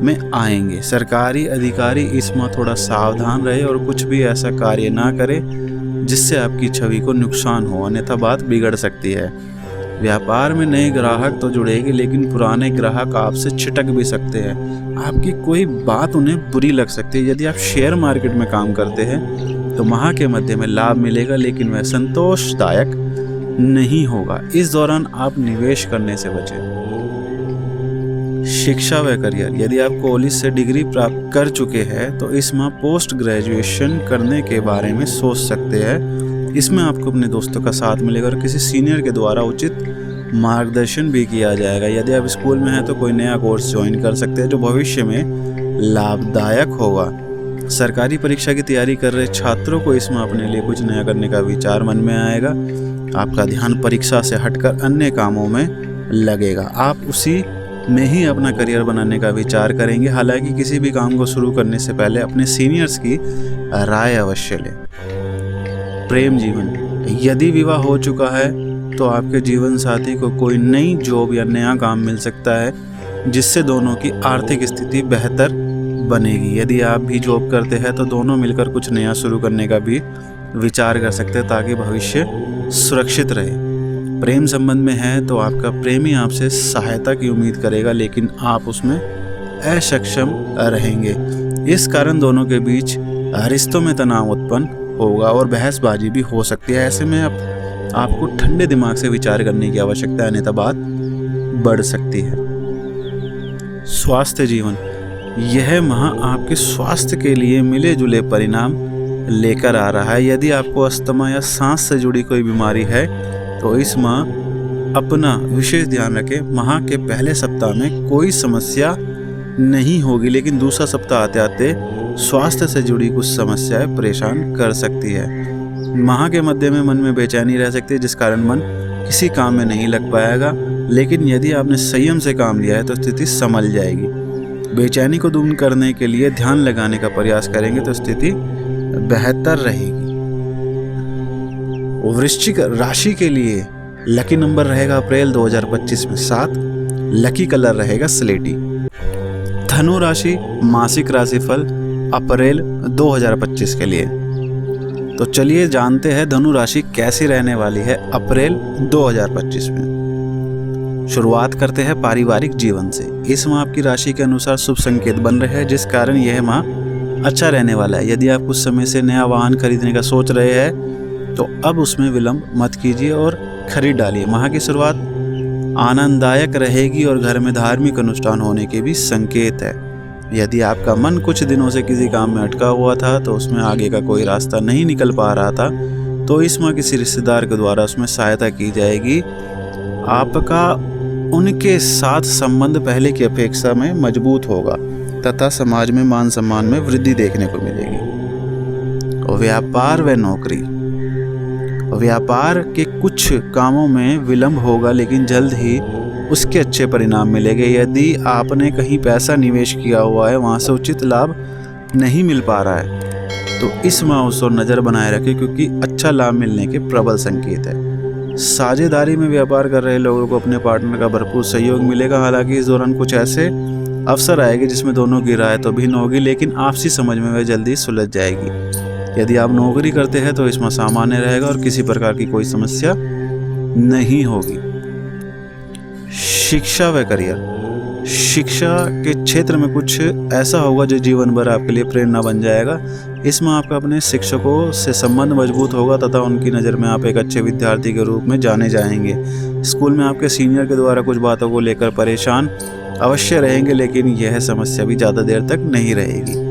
में आएंगे। सरकारी अधिकारी इस माह थोड़ा सावधान रहे और कुछ भी ऐसा कार्य ना करे जिससे आपकी छवि को नुकसान हो, अन्यथा बात बिगड़ सकती है। व्यापार में नए ग्राहक तो जुड़ेंगे, लेकिन पुराने ग्राहक आपसे छिटक भी सकते हैं। आपकी कोई बात उन्हें बुरी लग सकती है। यदि आप शेयर मार्केट में काम करते हैं तो माह के मध्य में लाभ मिलेगा, लेकिन वह संतोषदायक नहीं होगा। इस दौरान आप निवेश करने से बचें। शिक्षा व करियर, यदि आप कॉलेज से डिग्री प्राप्त कर चुके हैं तो इस माह पोस्ट ग्रेजुएशन करने के बारे में सोच सकते हैं। इसमें आपको अपने दोस्तों का साथ मिलेगा और किसी सीनियर के द्वारा उचित मार्गदर्शन भी किया जाएगा। यदि आप स्कूल में हैं तो कोई नया कोर्स ज्वाइन कर सकते हैं जो भविष्य में लाभदायक होगा। सरकारी परीक्षा की तैयारी कर रहे छात्रों को इसमें अपने लिए कुछ नया करने का विचार मन में आएगा। आपका ध्यान परीक्षा से हटकर अन्य कामों में लगेगा। आप उसी में ही अपना करियर बनाने का विचार करेंगे। हालांकि किसी भी काम को शुरू करने से पहले अपने सीनियर्स की राय अवश्य लें। प्रेम जीवन, यदि विवाह हो चुका है तो आपके जीवन साथी को कोई नई जॉब या नया काम मिल सकता है जिससे दोनों की आर्थिक स्थिति बेहतर बनेगी। यदि आप भी जॉब करते हैं तो दोनों मिलकर कुछ नया शुरू करने का भी विचार कर सकते हैं ताकि भविष्य सुरक्षित रहे। प्रेम संबंध में है तो आपका प्रेमी आपसे सहायता की उम्मीद करेगा, लेकिन आप उसमें असक्षम रहेंगे। इस कारण दोनों के बीच रिश्तों में तनाव उत्पन्न होगा और बहसबाजी भी हो सकती है। ऐसे में आपको ठंडे दिमाग से विचार करने की आवश्यकता है, अन्यथा बात बढ़ सकती है। स्वास्थ्य जीवन, यह माह आपके स्वास्थ्य के लिए मिले जुले परिणाम लेकर आ रहा है। यदि आपको अस्थमा या सांस से जुड़ी कोई बीमारी है तो इस माह अपना विशेष ध्यान रखें। माह के पहले सप्ताह में कोई समस्या नहीं होगी, लेकिन दूसरा सप्ताह आते आते स्वास्थ्य से जुड़ी कुछ समस्याएं परेशान कर सकती है। माह के मध्य में मन में बेचैनी रह सकती है, जिस कारण मन किसी काम में नहीं लग पाएगा, लेकिन यदि आपने संयम से काम लिया है तो स्थिति संभल जाएगी। बेचैनी को दूर करने के लिए ध्यान लगाने का प्रयास करेंगे तो स्थिति बेहतर रहेगी। वृश्चिक राशि के लिए लकी नंबर रहेगा अप्रैल 2025 में 7, लकी कलर रहेगा स्लेटी। धनु राशि मासिक राशिफल अप्रैल 2025 के लिए। तो चलिए जानते हैं धनु राशि कैसी रहने वाली है अप्रैल 2025 में। शुरुआत करते हैं पारिवारिक जीवन से। इस माह आपकी राशि के अनुसार शुभ संकेत बन रहे हैं, जिस कारण यह माह अच्छा रहने वाला है। यदि आप कुछ समय से नया वाहन खरीदने का सोच रहे हैं तो अब उसमें विलंब मत कीजिए और खरीद डालिए। माह की शुरुआत आनंददायक रहेगी और घर में धार्मिक अनुष्ठान होने के भी संकेत है। यदि आपका मन कुछ दिनों से किसी काम में अटका हुआ था तो उसमें आगे का कोई रास्ता नहीं निकल पा रहा था, तो इस माह किसी रिश्तेदार के द्वारा उसमें सहायता की जाएगी। आपका उनके साथ संबंध पहले की अपेक्षा में मजबूत होगा तथा समाज में मान सम्मान में वृद्धि देखने को मिलेगी। व्यापार व नौकरी, व्यापार के कुछ कामों में विलंब होगा, लेकिन जल्द ही उसके अच्छे परिणाम मिलेंगे। यदि आपने कहीं पैसा निवेश किया हुआ है, वहाँ से उचित लाभ नहीं मिल पा रहा है तो इस माह उस ओर नज़र बनाए रखें, क्योंकि अच्छा लाभ मिलने के प्रबल संकेत है। साझेदारी में व्यापार कर रहे लोगों को अपने पार्टनर का भरपूर सहयोग मिलेगा। हालांकि इस दौरान कुछ ऐसे अवसर आएंगे जिसमें दोनों की राय तो भिन्न होगी, लेकिन आपसी समझ में वह जल्दी सुलझ जाएगी। यदि आप नौकरी करते हैं तो इसमें सामान्य रहेगा और किसी प्रकार की कोई समस्या नहीं होगी। शिक्षा व करियर, शिक्षा के क्षेत्र में कुछ ऐसा होगा जो जीवन भर आपके लिए प्रेरणा बन जाएगा। इसमें आपका अपने शिक्षकों से संबंध मजबूत होगा तथा उनकी नज़र में आप एक अच्छे विद्यार्थी के रूप में जाने जाएंगे। स्कूल में आपके सीनियर के द्वारा कुछ बातों को लेकर परेशान अवश्य रहेंगे, लेकिन यह समस्या भी ज़्यादा देर तक नहीं रहेगी।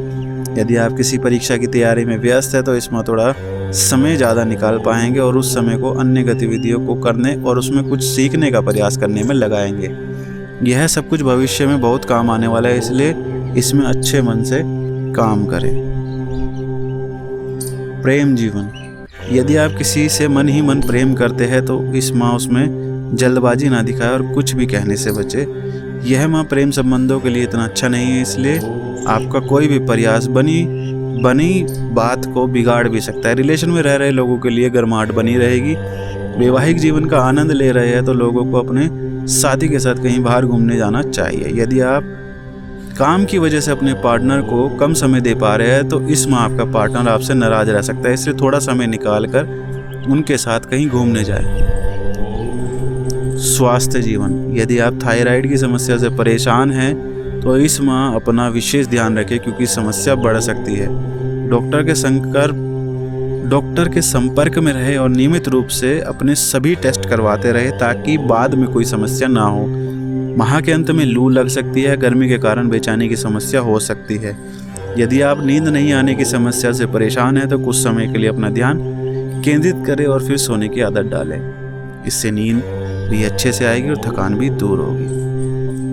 यदि आप किसी परीक्षा की तैयारी में व्यस्त है तो इसमें थोड़ा समय ज़्यादा निकाल पाएंगे और उस समय को अन्य गतिविधियों को करने और उसमें कुछ सीखने का प्रयास करने में लगाएंगे। यह सब कुछ भविष्य में बहुत काम आने वाला है, इसलिए इसमें अच्छे मन से काम करें। प्रेम जीवन, यदि आप किसी से मन ही मन प्रेम करते हैं तो इस माह उसमें जल्दबाजी ना दिखाएं और कुछ भी कहने से बचे। यह माह प्रेम संबंधों के लिए इतना अच्छा नहीं है, इसलिए आपका कोई भी प्रयास बनी बात को बिगाड़ भी सकता है। रिलेशन में रह रहे लोगों के लिए गर्माहट बनी रहेगी। वैवाहिक जीवन का आनंद ले रहे हैं तो लोगों को अपने साथी के साथ कहीं बाहर घूमने जाना चाहिए। यदि आप काम की वजह से अपने पार्टनर को कम समय दे पा रहे हैं तो इस माह आपका पार्टनर आपसे नाराज रह सकता है, इसलिए थोड़ा समय निकाल कर उनके साथ कहीं घूमने जाएं। स्वास्थ्य जीवन, यदि आप थायराइड की समस्या से परेशान हैं तो इस माह अपना विशेष ध्यान रखें, क्योंकि समस्या बढ़ सकती है। डॉक्टर के संपर्क में रहे और नियमित रूप से अपने सभी टेस्ट करवाते रहे ताकि बाद में कोई समस्या ना हो। माह के अंत में लू लग सकती है, गर्मी के कारण बेचैनी की समस्या हो सकती है। यदि आप नींद नहीं आने की समस्या से परेशान हैं तो कुछ समय के लिए अपना ध्यान केंद्रित करें और फिर सोने की आदत डालें। इससे नींद भी अच्छे से आएगी और थकान भी दूर होगी।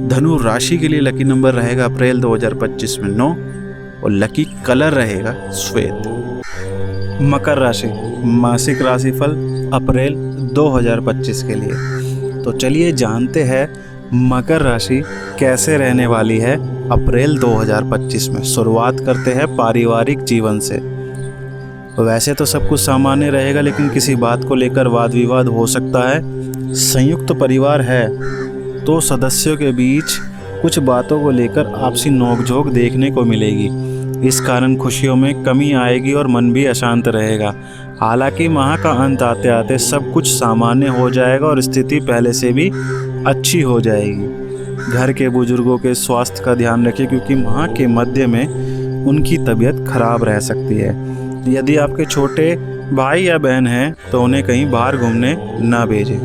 धनु राशि के लिए लकी नंबर रहेगा अप्रैल 2025 में 9, और लकी कलर रहेगा श्वेत। मकर राशि, मासिक राशिफल अप्रैल 2025 के लिए। तो चलिए जानते हैं मकर राशि कैसे रहने वाली है अप्रैल 2025 में। शुरुआत करते हैं पारिवारिक जीवन से। वैसे तो सब कुछ सामान्य रहेगा, लेकिन किसी बात को लेकर वाद विवाद हो सकता है। संयुक्त परिवार है तो सदस्यों के बीच कुछ बातों को लेकर आपसी नोकझोंक देखने को मिलेगी। इस कारण खुशियों में कमी आएगी और मन भी अशांत रहेगा। हालांकि माह का अंत आते आते सब कुछ सामान्य हो जाएगा और स्थिति पहले से भी अच्छी हो जाएगी। घर के बुजुर्गों के स्वास्थ्य का ध्यान रखिए, क्योंकि माह के मध्य में उनकी तबीयत खराब रह सकती है। यदि आपके छोटे भाई या बहन हैं तो उन्हें कहीं बाहर घूमने ना भेजें।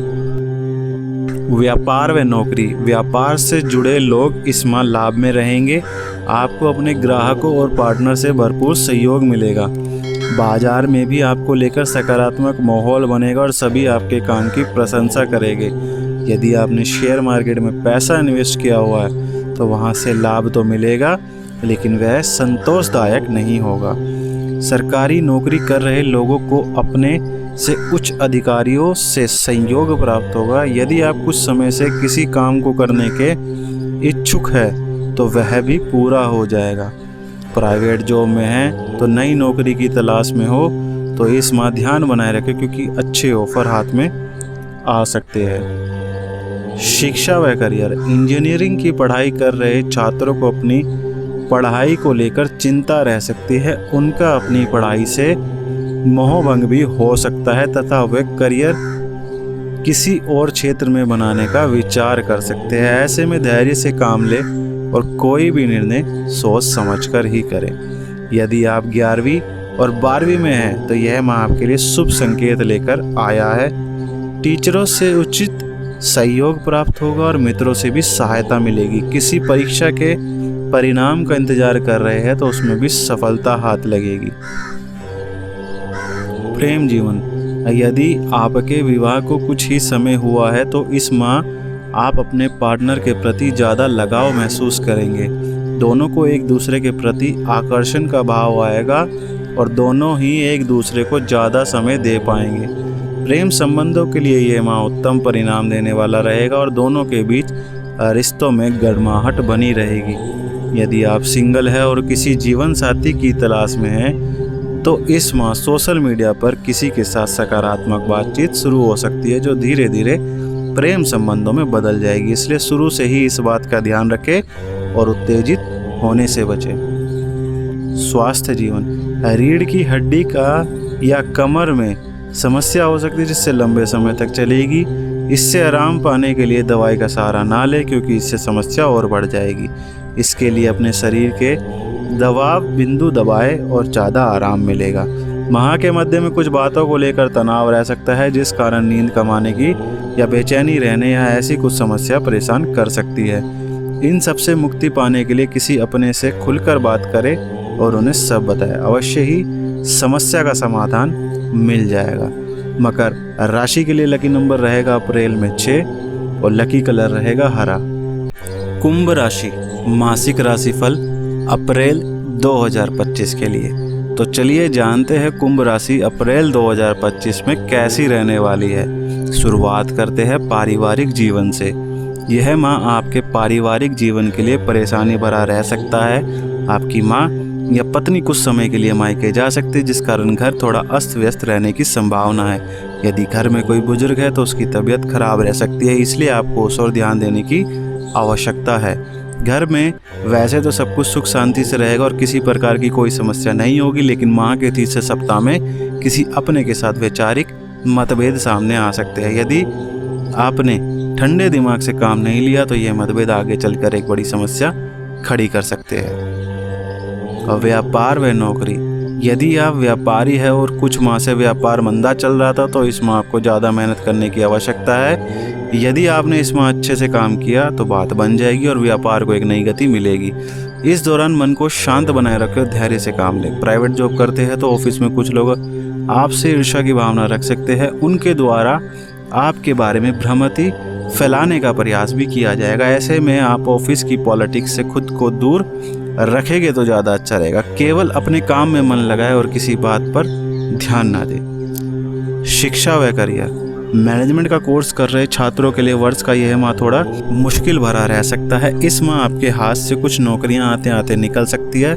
व्यापार व नौकरी, व्यापार से जुड़े लोग इस माह लाभ में रहेंगे। आपको अपने ग्राहकों और पार्टनर से भरपूर सहयोग मिलेगा। बाजार में भी आपको लेकर सकारात्मक माहौल बनेगा और सभी आपके काम की प्रशंसा करेंगे। यदि आपने शेयर मार्केट में पैसा इन्वेस्ट किया हुआ है तो वहां से लाभ तो मिलेगा, लेकिन वह संतोषदायक नहीं होगा। सरकारी नौकरी कर रहे लोगों को अपने से उच्च अधिकारियों से सहयोग प्राप्त होगा। यदि आप कुछ समय से किसी काम को करने के इच्छुक है तो वह भी पूरा हो जाएगा। प्राइवेट जॉब में है तो नई नौकरी की तलाश में हो तो इस माह ध्यान बनाए रखें, क्योंकि अच्छे ऑफर हाथ में आ सकते हैं। शिक्षा व करियर, इंजीनियरिंग की पढ़ाई कर रहे छात्रों को अपनी पढ़ाई को लेकर चिंता रह सकती है। उनका अपनी पढ़ाई से मोहभंग भी हो सकता है तथा वे करियर किसी और क्षेत्र में बनाने का विचार कर सकते हैं। ऐसे में धैर्य से काम ले और कोई भी निर्णय सोच समझकर ही करें। यदि आप 11वीं और 12वीं में हैं तो यह माह आपके लिए शुभ संकेत लेकर आया है। टीचरों से उचित सहयोग प्राप्त होगा और मित्रों से भी सहायता मिलेगी। किसी परीक्षा के परिणाम का इंतजार कर रहे हैं तो उसमें भी सफलता हाथ लगेगी। प्रेम जीवन, यदि आपके विवाह को कुछ ही समय हुआ है तो इस माह आप अपने पार्टनर के प्रति ज़्यादा लगाव महसूस करेंगे। दोनों को एक दूसरे के प्रति आकर्षण का भाव आएगा और दोनों ही एक दूसरे को ज़्यादा समय दे पाएंगे। प्रेम संबंधों के लिए ये माह उत्तम परिणाम देने वाला रहेगा और दोनों के बीच रिश्तों में गर्माहट बनी रहेगी। यदि आप सिंगल है और किसी जीवन साथी की तलाश में हैं तो इस माह सोशल मीडिया पर किसी के साथ सकारात्मक बातचीत शुरू हो सकती है, जो धीरे धीरे प्रेम संबंधों में बदल जाएगी। इसलिए शुरू से ही इस बात का ध्यान रखें और उत्तेजित होने से बचें। स्वास्थ्य जीवन, रीढ़ की हड्डी का या कमर में समस्या हो सकती है जिससे लंबे समय तक चलेगी। इससे आराम पाने के लिए दवाई का सहारा ना लें, क्योंकि इससे समस्या और बढ़ जाएगी। इसके लिए अपने शरीर के दबाव बिंदु दबाएं और ज़्यादा आराम मिलेगा। माह के मध्य में कुछ बातों को लेकर तनाव रह सकता है, जिस कारण नींद कम आने की या बेचैनी रहने या ऐसी कुछ समस्या परेशान कर सकती है। इन सब से मुक्ति पाने के लिए किसी अपने से खुलकर बात करें और उन्हें सब बताएं। अवश्य ही समस्या का समाधान मिल जाएगा। मकर राशि के लिए लकी नंबर रहेगा अप्रैल में 6 और लकी कलर रहेगा हरा। कुंभ राशि, मासिक राशिफल अप्रैल 2025 के लिए। तो चलिए जानते हैं कुंभ राशि अप्रैल 2025 में कैसी रहने वाली है। शुरुआत करते हैं पारिवारिक जीवन से। यह माह आपके पारिवारिक जीवन के लिए परेशानी भरा रह सकता है। आपकी माँ या पत्नी कुछ समय के लिए मायके जा सकती है, जिस कारण घर थोड़ा अस्त व्यस्त रहने की संभावना है। यदि घर में कोई बुजुर्ग है तो उसकी तबीयत खराब रह सकती है, इसलिए आपको उस ओर ध्यान देने की आवश्यकता है। घर में वैसे तो सब कुछ सुख शांति से रहेगा और किसी प्रकार की कोई समस्या नहीं होगी, लेकिन माह के तीसरे सप्ताह में किसी अपने के साथ वैचारिक मतभेद सामने आ सकते हैं। यदि आपने ठंडे दिमाग से काम नहीं लिया तो यह मतभेद आगे चलकर एक बड़ी समस्या खड़ी कर सकते हैं। और व्यापार व नौकरी, यदि आप व्यापारी है और कुछ माह से व्यापार मंदा चल रहा था तो इस माह आपको ज़्यादा मेहनत करने की आवश्यकता है। यदि आपने इस माह अच्छे से काम किया तो बात बन जाएगी और व्यापार को एक नई गति मिलेगी। इस दौरान मन को शांत बनाए रखें, धैर्य से काम लें। प्राइवेट जॉब करते हैं तो ऑफिस में कुछ लोग आपसे ईर्ष्या की भावना रख सकते हैं। उनके द्वारा आपके बारे में भ्रमति फैलाने का प्रयास भी किया जाएगा। ऐसे में आप ऑफिस की पॉलिटिक्स से खुद को दूर रखेंगे तो ज़्यादा अच्छा रहेगा। केवल अपने काम में मन लगाए और किसी बात पर ध्यान ना दे। शिक्षा व करियर, मैनेजमेंट का कोर्स कर रहे छात्रों के लिए वर्ष का यह माह थोड़ा मुश्किल भरा रह सकता है। इस माह आपके हाथ से कुछ नौकरियां आते आते निकल सकती है।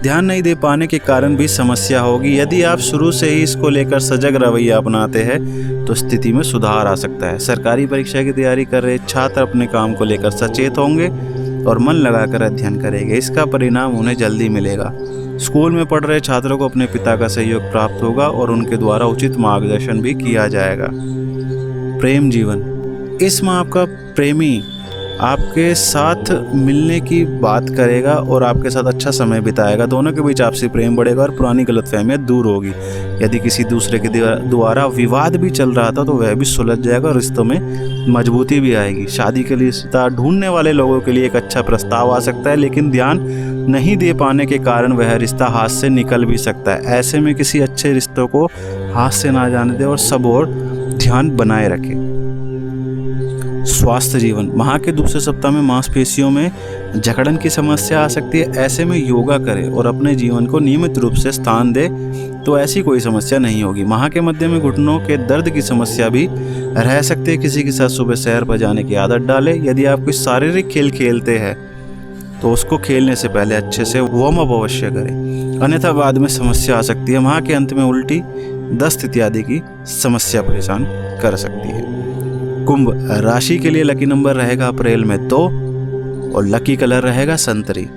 ध्यान नहीं दे पाने के कारण भी समस्या होगी। यदि आप शुरू से ही इसको लेकर सजग रवैया अपनाते हैं तो स्थिति में सुधार आ सकता है। सरकारी परीक्षा की तैयारी कर रहे छात्र अपने काम को लेकर सचेत होंगे और मन लगाकर अध्ययन करेंगे। इसका परिणाम उन्हें जल्दी मिलेगा। स्कूल में पढ़ रहे छात्रों को अपने पिता का सहयोग प्राप्त होगा और उनके द्वारा उचित मार्गदर्शन भी किया जाएगा। प्रेम जीवन, इस माह आपका प्रेमी आपके साथ मिलने की बात करेगा और आपके साथ अच्छा समय बिताएगा। दोनों के बीच आपसी प्रेम बढ़ेगा और पुरानी गलतफहमियां दूर होगी। यदि किसी दूसरे के द्वारा विवाद भी चल रहा था तो वह भी सुलझ जाएगा और रिश्तों में मजबूती भी आएगी। शादी के लिए रिश्ता ढूंढने वाले लोगों के लिए एक अच्छा प्रस्ताव आ सकता है, लेकिन ध्यान नहीं दे पाने के कारण वह रिश्ता हाथ से निकल भी सकता है। ऐसे में किसी अच्छे रिश्तों को हाथ से ना जाने दें और सब और ध्यान बनाए रखें। स्वास्थ्य जीवन, माह के दूसरे सप्ताह में मांसपेशियों में जकड़न की समस्या आ सकती है। ऐसे में योगा करें और अपने जीवन को नियमित रूप से स्थान दें तो ऐसी कोई समस्या नहीं होगी। माह के मध्य में घुटनों के दर्द की समस्या भी रह सकती है। किसी के साथ सुबह सैर पर जाने की आदत डालें। यदि आप कोई शारीरिक खेल खेलते हैं तो उसको खेलने से पहले अच्छे से वार्म अप अवश्य करें, अन्यथा बाद में समस्या आ सकती है। माह के अंत में उल्टी, दस्त इत्यादि की समस्या परेशान कर सकती है। कुंभ राशि के लिए लकी नंबर रहेगा अप्रैल में 2 और लकी कलर रहेगा संतरी।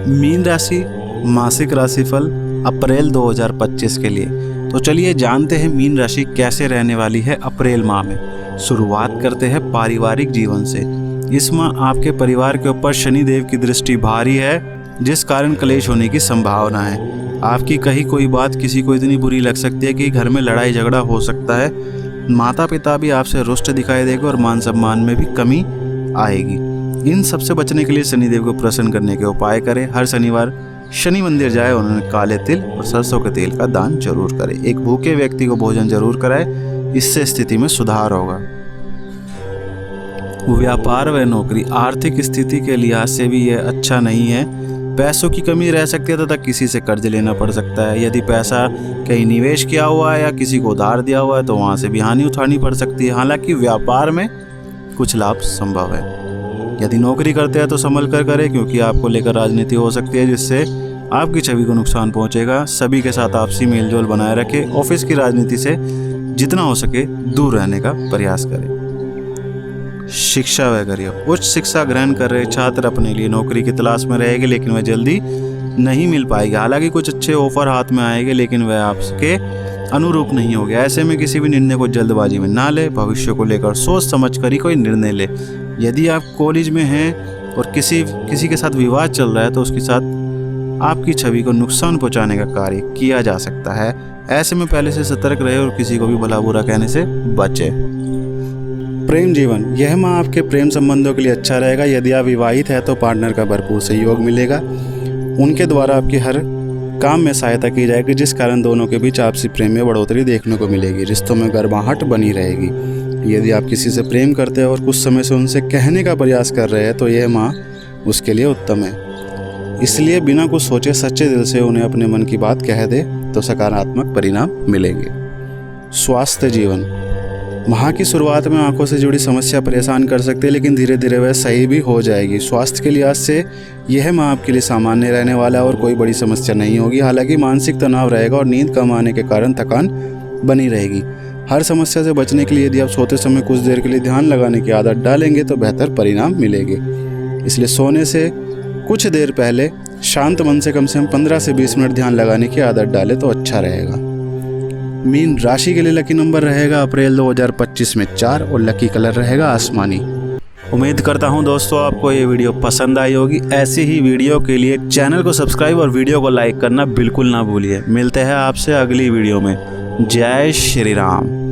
मीन राशि मासिक राशिफल अप्रैल 2025 के लिए। तो चलिए जानते हैं मीन राशि कैसे रहने वाली है अप्रैल माह में। शुरुआत करते हैं पारिवारिक जीवन से। इस माह आपके परिवार के ऊपर शनिदेव की दृष्टि भारी है, जिस कारण क्लेश होने की संभावना है। आपकी कही कोई बात किसी को इतनी बुरी लग सकती है कि घर में लड़ाई झगड़ा हो सकता है। माता पिता भी आपसे रुष्ट दिखाई देगा और मान सम्मान में भी कमी आएगी। इन सब से बचने के लिए शनिदेव को प्रसन्न करने के उपाय करें। हर शनिवार शनि मंदिर जाए और उन्हें काले तिल और सरसों के तेल का दान जरूर करें। एक भूखे व्यक्ति को भोजन जरूर कराएं, इससे स्थिति में सुधार होगा। व्यापार व नौकरी, आर्थिक स्थिति के लिहाज से भी यह अच्छा नहीं है। पैसों की कमी रह सकती है तथा किसी से कर्ज लेना पड़ सकता है। यदि पैसा कहीं निवेश किया हुआ है या किसी को उधार दिया हुआ है तो वहाँ से भी हानि उठानी पड़ सकती है। हालांकि व्यापार में कुछ लाभ संभव है। यदि नौकरी करते हैं तो संभल कर करें, क्योंकि आपको लेकर राजनीति हो सकती है जिससे आपकी छवि को नुकसान पहुंचेगा। सभी के साथ आपसी मेलजोल बनाए रखें। ऑफिस की राजनीति से जितना हो सके दूर रहने का प्रयास करें। शिक्षा व करियर, उच्च शिक्षा ग्रहण कर रहे छात्र अपने लिए नौकरी की तलाश में रहेंगे, लेकिन वह जल्दी नहीं मिल पाएगी। हालांकि कुछ अच्छे ऑफर हाथ में आएंगे, लेकिन वह आपके अनुरूप नहीं होगा। ऐसे में किसी भी निर्णय को जल्दबाजी में ना ले। भविष्य को लेकर सोच समझ कर ही कोई निर्णय ले। यदि आप कॉलेज में हैं और किसी के साथ विवाद चल रहा है तो उसके साथ आपकी छवि को नुकसान पहुंचाने का कार्य किया जा सकता है। ऐसे में पहले से सतर्क रहे और किसी को भी भला बुरा कहने से बचे। प्रेम जीवन, यह माह आपके प्रेम संबंधों के लिए अच्छा रहेगा। यदि आप विवाहित हैं तो पार्टनर का भरपूर सहयोग मिलेगा। उनके द्वारा आपकी हर काम में सहायता की जाएगी, जिस कारण दोनों के बीच आपसी प्रेम में बढ़ोतरी देखने को मिलेगी। रिश्तों में गर्माहट बनी रहेगी। यदि आप किसी से प्रेम करते हैं और कुछ समय से उनसे कहने का प्रयास कर रहे हैं तो यह माह उसके लिए उत्तम है। इसलिए बिना कुछ सोचे सच्चे दिल से उन्हें अपने मन की बात कह दे तो सकारात्मक परिणाम मिलेंगे। स्वास्थ्य जीवन, माह की शुरुआत में आंखों से जुड़ी समस्या परेशान कर सकती है, लेकिन धीरे धीरे वह सही भी हो जाएगी। स्वास्थ्य के लिहाज से यह माह आपके लिए सामान्य रहने वाला है और कोई बड़ी समस्या नहीं होगी। हालांकि मानसिक तनाव रहेगा और नींद कम आने के कारण थकान बनी रहेगी। हर समस्या से बचने के लिए यदि आप सोते समय कुछ देर के लिए ध्यान लगाने की आदत डालेंगे तो बेहतर परिणाम मिलेंगे। इसलिए सोने से कुछ देर पहले शांत मन से कम 15 से 20 मिनट ध्यान लगाने की आदत डालें तो अच्छा रहेगा। मीन राशि के लिए लकी नंबर रहेगा अप्रैल 2025 में 4 और लकी कलर रहेगा आसमानी। उम्मीद करता हूं दोस्तों आपको ये वीडियो पसंद आई होगी। ऐसी ही वीडियो के लिए चैनल को सब्सक्राइब और वीडियो को लाइक करना बिल्कुल ना भूलिए। मिलते हैं आपसे अगली वीडियो में। जय श्री राम।